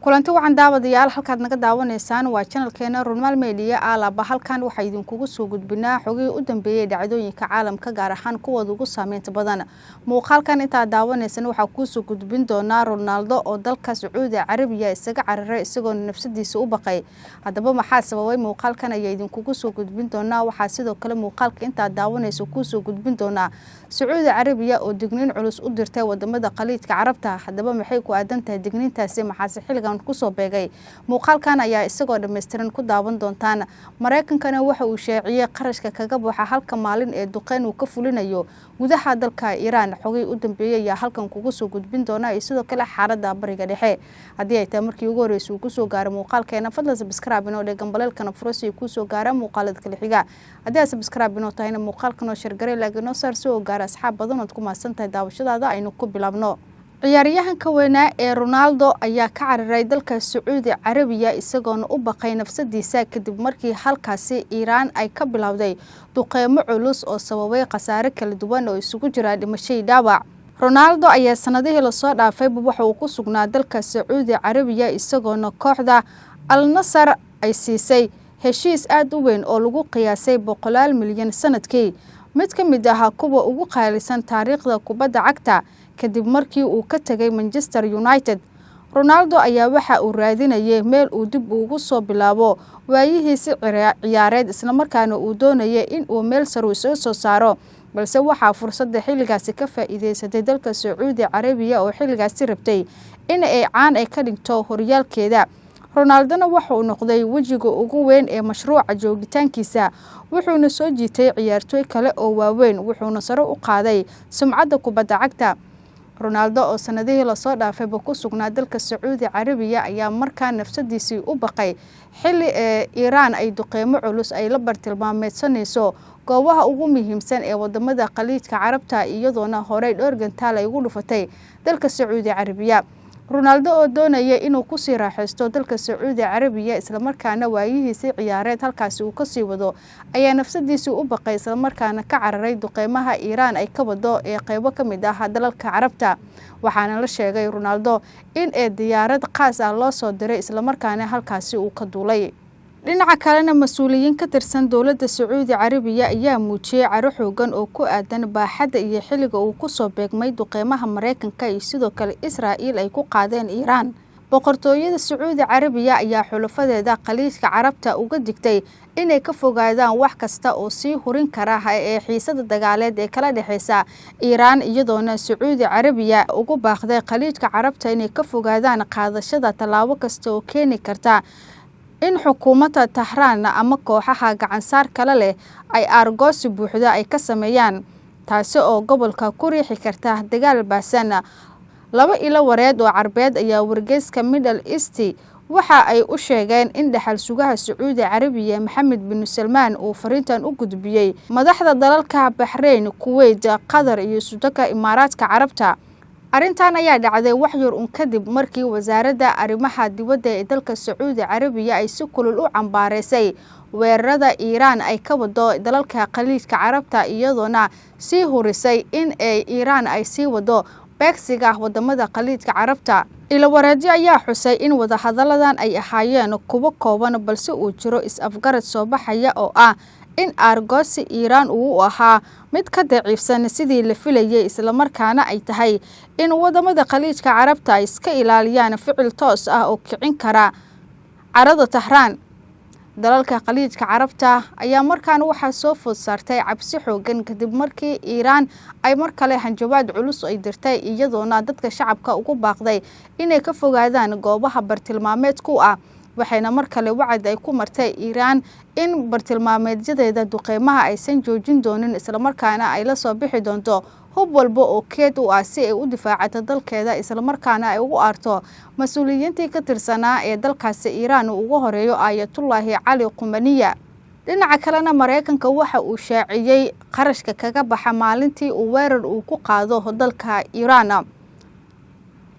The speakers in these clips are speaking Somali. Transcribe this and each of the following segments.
kulanti wacan daawadayaal halkaad naga daawanaysaan waa channelkeena Runmal Media alaaba halkan waxa idinkugu soo gudbinaa xogii u dambeeyay dhacdooyinka caalamka gaar ahaan kuwa ugu saameynta badan muuqaalkan inta daawanaysan waxa ku soo gudbin doona Ronaldo oo dalka Sacuudi Carabiya isaga cararay isagoo nafsadiisa u baqay hadaba maxaa sababay muuqaalkan ay idinkugu soo gudbin doona waxa sidoo kale muuqaalka inta daawanayso ku soo gudbin doona Sacuudi Carabiya oo digniin culus u dirtay wadamada Khaliijka Carabta hadaba maxay ku aadan tahay digniintaasi maxaa xilligan kusoo beegay muuqaalkan ayaa isagoo dhameystiran ku daawan doontaan Mareykankana waxa uu sheeciyay qarashka kaga buuxa halka maalin ee duqeyn uu ka fulinayo gudaha dalka Iran xogay u dambeeyay ayaa halkan kugu soo gudbin doona sidoo kale xaaladda bariga dhexe hadii ay tahay markii ugu horeysay ku soo gaaray muuqaalkeena fadlan subscribe inoo dhegan baleelkana furasi ku soo gaaray muuqaalada kale xiga hadii subscribe inoo tahayna muuqaalkan oo share garay laakiin oo saar soo gaaray asxaab badan oo ku maasantahay daawashadaada aynu ku bilaabno ciyaaryahanka weynaa ee Ronaldo ayaa ka cararay dalka Sacuudi Carabiya isagoona u baqay nafsadiisa kadib markii halkaasi Iran ay ka bilowday duqeymo culus oo sababay khasaare kala duwan oo isugu jira dhimasho dhaawac Ronaldo ayaa sanadihii la soo dhaafay waxa uu ku sugnaa dalka Sacuudi Carabiya isagoona kooxda Al Nassr ay siisay heshiis aad u weyn oo lagu qiyaasay 100 milyan sanadkii mid ka mid ah kuwa ugu qaalisan taariikhda kubadda cagta kadib markii uu ka tagay Manchester United Ronaldo ayaa waxa uu raadinayay meel uu dib ugu soo bilaabo waayihiisa ciyaareed isla markaana uu doonayay in uu meel sare soo saaro balse waxa fursada xilligaasi ka faa'iideysatay dalka Sacuudi Carabiya oo xilligaasi rabtay in ay caan ay ka dhigto horyaalkeeda Ronaldo waxa uu noqday wajiga ugu weyn ee mashruuca joogitaankiisa wuxuuna soo jiitay ciyaartoy kale oo waaweyn wuxuuna sare u qaaday sumcadda kubadda cagta Ronaldo oo sanadihii la soo dhaafay ku sugnaa dalka Sacuudi Carabiya ayaa markaa nafsadiisa u baqay xilli Iran ay duqeymo culus ay la bartilmaameedsanayso goobaha ugu muhiimsan ee wadamada Khaliijka Carabta iyadoona horey dhowr gantaal ay ugu dhufatay dalka Sacuudi Carabiya Ronaldo oo doonaya inuu ku sii raaxaysto dalka Sacuudi Carabiya isla markaana waayihiisa ciyaareed halkaasi uu ka sii wado ayaa nafsadiisa u baqay isla markaana ka cararay duqeymaha Iran ay ka wado ee qaybo ka mid ah dalalka Carabta waxaana la sheegay Ronaldo in diyaarad qaas ah loo soo diray isla markaana halkaasi uu ka duulay dhinaca kalena mas'uuliyiin ka tirsan dawladda Sacuudi Carabiya ayaa muujiyay caro xoogan oo ku aadan baaxadda iyo xilliga uu ku soo beegmay duqeymaha Mareykanka iyo sidoo kale Israa'iil ay ku qaadeen Iran boqortooyada Sacuudi Carabiya ayaa xulafadeeda Khaliijka Carabta uga digtay inay ka fogaadaan wax kasta oo sii hurin kara ee xiisada dagaaleed ee kala dhaxaysa Iran iyadoona Sacuudi Carabiya ugu baaqday Khaliijka Carabta inay ka fogaadaan qaadashada talaabo kasta oo keeni karta in xukuumadda Tehran ama kooxaha gacan saar kale leh ay argoosi buuxda ay ka sameeyaan taasi oo gobolka ku riixi karta dagaal baasan laba ilo wareed oo Carbeed ayaa wargeyska Middle East waxa ay u sheegeen in dhaxal sugaha Sacuudi Carabiya Mohammed bin Salman uu fariintan u gudbiyay madaxda dalalka Bahrain, Kuwait, Qatar iyo Sultanka Imaaraadka Carabta arintan ayaa dhacday wax yar kadib markii wasaaradda arrimaha dibadda ee dalka Sacuudi Carabiya ay si kulul u cambaareysay weerarada Iran ay ka wado dalalka Khaliijka Carabta iyadoona sii hurisay in Iran ay sii wado beegsiga wadamada Khaliijka Carabta ila wareedyo ayaa xusay in wada hadaladan ay ahaayeen kuwa kooban balse uu jiro is-afgarad soo baxaya oo ah in argoosi Iran uu ahaa mid ka daciifsan sidii la filayay isla markaana ay tahay in wadamada Khaliijka Carabta ay iska ilaaliyaan ficil toos ah oo kicin kara carada Tehran dalalka Khaliijka Carabta ayaa markaan waxa soo food saartay cabsi xoogan kadib markii Iran ay mar kale hanjabaad culus ay dirtay iyadoona dadka shacabka ugu baaqday inay ka fogaadaan goobaha bartilmaameedku ah waxayna mar kale wacd ay ku martay Iran in bartilmaameedyadeeda duqeymaha aysan joojin doonin isla markaana ay la soo bixi doonto hub walba oo keed u ah si ay u difaacato dalkeeda isla markaana ay ugu arto mas'uuliyiintii ka tirsanaa ee dalkaasi Iran ugu horeeyo Ayatollah Ali Khamenei dhinaca kalena Mareykanka waxa uu shaaciyay qarashka kaga baxa maalintii uu weerar uu ku qaado dalka Iran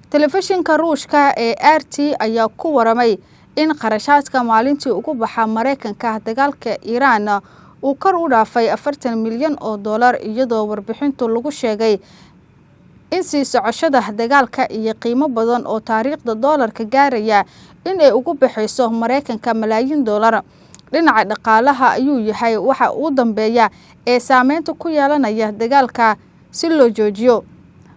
telefishinka Ruushka ee RT ayaa ku waramay in qarashaadka maalintii ugu baxa Mareykanka dagaalka Iran uu kor u dhaafay $40 milyan iyadoo warbixintu lagu sheegay in sii socoshada dagaalka iyo qiimo badan oo taariikhda doolarka gaaraya in ay ugu baxayso Mareykanka malaayiin doolar. Dhinaca dhaqaalaha ayuu yahay waxa uu dambeeya ee saameynta ku yeelanaya dagaalka si loo joojiyo.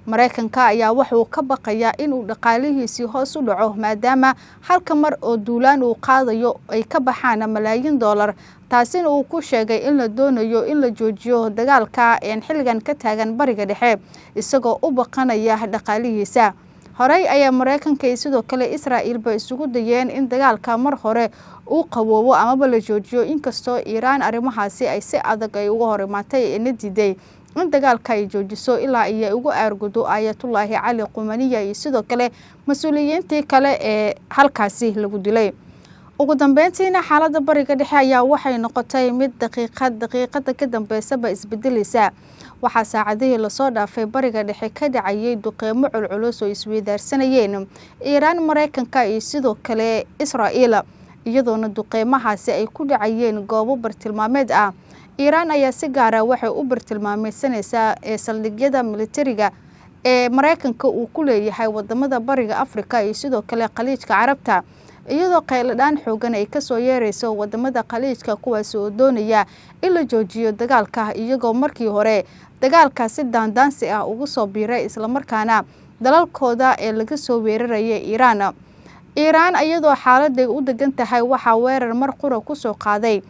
Mareykanka ayaa wuxuu ka baqayaa in uu dhaqaalihiisii hoos u dhaco maadaama halka mar oo duulaan uu qaadayo ay ka baxaan malaayiin doolar, taasina uu ku sheegay in la doonayo in la joojiyo dagaalka xilligan ka taagan Bariga Dhexe isagoo u baqanaya dhaqaalihiisa. Horey ayaa Mareykanka iyo sidoo kale Israa'iil ba isugu dayeen in dagaalka mar hore uu qaboobo amaba la joojiyo, inkastoo Iiraan arrimahaasi ay si adag ay uga hor imaatay ee diiday in dagaalka ay joojiso ilaa ay ugu aargudo Ayatollah Ali Khamenei iyo sidoo kale mas'uuliyiintii kale ee halkaasi lagu dilay. Ugu dambeyntiina xaaladda Bariga Dhexe ayaa waxay noqotay mid daqiiqada ka dambeysaba isbedelaysa. Waxaa saacadihii la soo dhaafay Bariga Dhexe ka dhacayay duqeymo culculus oo isweydaarsanayeen Iiraan, Mareykanka iyo sidoo kale Israa'iil, iyadoona duqeymahaasi ay ku dhacayeen goobo bartilmaameed ah. Iiraan ayaa si gaar ah waxay u bartilmaameedsanaysaa saldhigyada militariga ee Mareykanka uu ku leeyahay wadamada Bariga Afrika iyo sidoo kale Khaliijka Carabta, iyadoo qayladaan xoogan ay ka soo yeerayso wadamada Khaliijka kuwaas oo doonaya in la joojiyo dagaalka, iyagoo markii hore dagaalkaasi daandaansi ah ugu soo biiray isla markaana dalalkooda ee laga soo weerarayay Iiraan iyadoo xaaladday u degan tahay waxaa weerar mar qura ku soo qaaday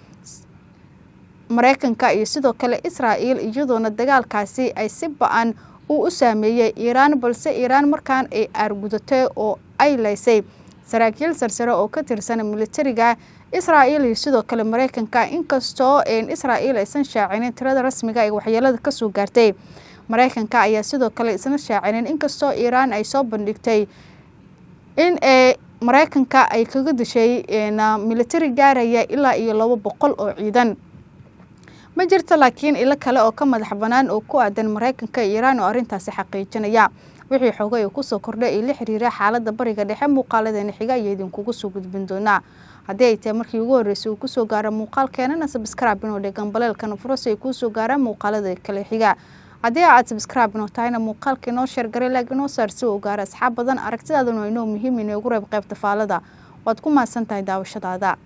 Mareykanka iyo sidoo kale Israa'iil, iyadoona dagaalkaasi ay si ba'an u saameeyay Iiraan, balse Iiraan markaan ay aargudatay oo ay leysay saraakiil sarsare oo ka tirsan militariga Israa'iil iyo sidoo kale Mareykanka, inkastoo Israa'iil aysan shaacinin tirada rasmiga ee waxyeelada ka soo gaartay. Mareykanka ayaa sidoo kale isna shaacinin, inkastoo Iiraan ay soo bandhigtay in Mareykanka ay kaga dishay militari gaaraya ilaa iyo 200 oo ciidan. Ma jirto laakiin ilo kale oo ka madax banaan oo ku aadan Mareykanka iyo Iiraan oo arrintaasi xaqiijinaya. Wixii xoogay ku soo kordhay ee la xiriira xaaladda Bariga Dhexe muuqaaladeena xiga ayaa idinkugu soo gudbin doonaa. Haddii ay tahay markii ugu horeysay uu ku soo gaaro muuqaalkeena, subscribe inoo dhegan baleelkan furso ay ku soo gaaraan muuqaalada kale xiga. Haddii aad subscribe inoo tahayna muuqaalka inoo share garay, like inoo saar si uu gaaro asxaab badan. Aragtidaaduna waa inoo muhiim inay ugu reeb qaybta faalada. Waad ku mahadsantahay daawashadaada.